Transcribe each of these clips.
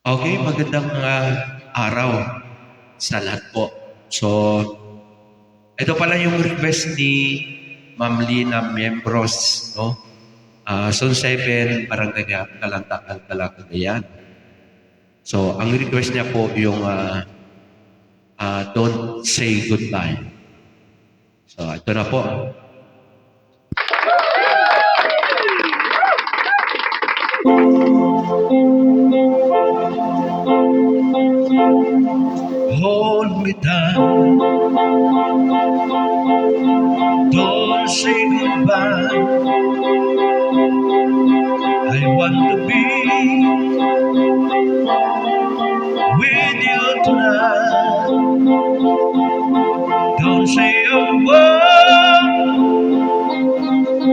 Okay, magandang araw sa lahat po. So, ito pala yung request ni Ma'am Lina Membros, no? Zone 7, Barangay Kalantakan, Cagayan. So, ang request niya po yung Don't Say Goodbye. So, ito na po. Hold me down. Don't say goodbye. I want to be with you tonight. Don't say a word.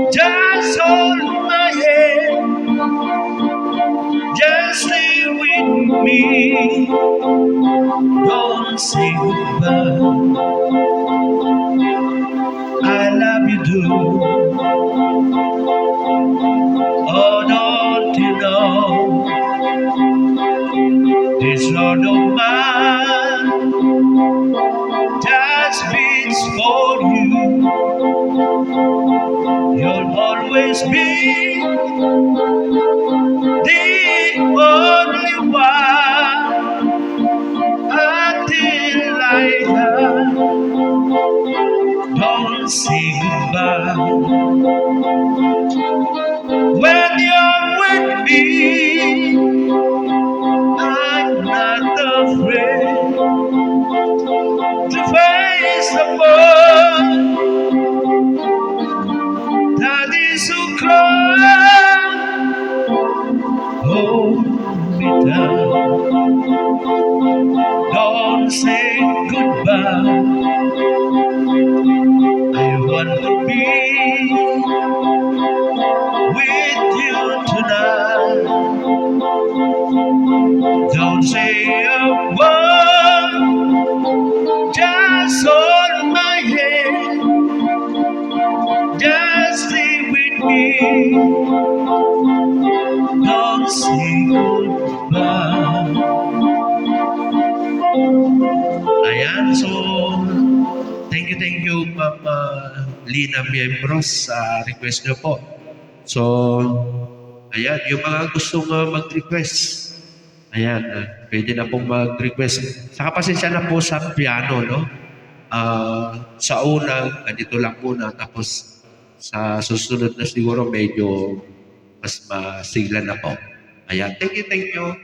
Just hold my hand. Just stay with me. Don't say goodbye. I love you too. Oh, don't you know this heart of mine just beats for you. You'll always be the only one until I die. Don't say goodbye. When you're with me, I'm not afraid to face the world that is so close. Hold me down. Don't say goodbye. I want to be with you tonight. Don't say a word. Just hold my hand. Just stay with me. Don't say goodbye. Ayan, so thank you, Ma'am Lina Miembros sa request niyo po. So, ayan, yung mga gustong mag-request, ayan, pwede na pong mag-request. Saka pasensya na po sa piano, no? Sa una, ganito lang muna, tapos sa susunod na siguro medyo mas masigla na po. Ayan, thank you.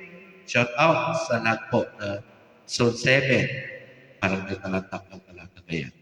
Shout out sa lahat po na Zone 7, parang nagtalantak ng Cagayan.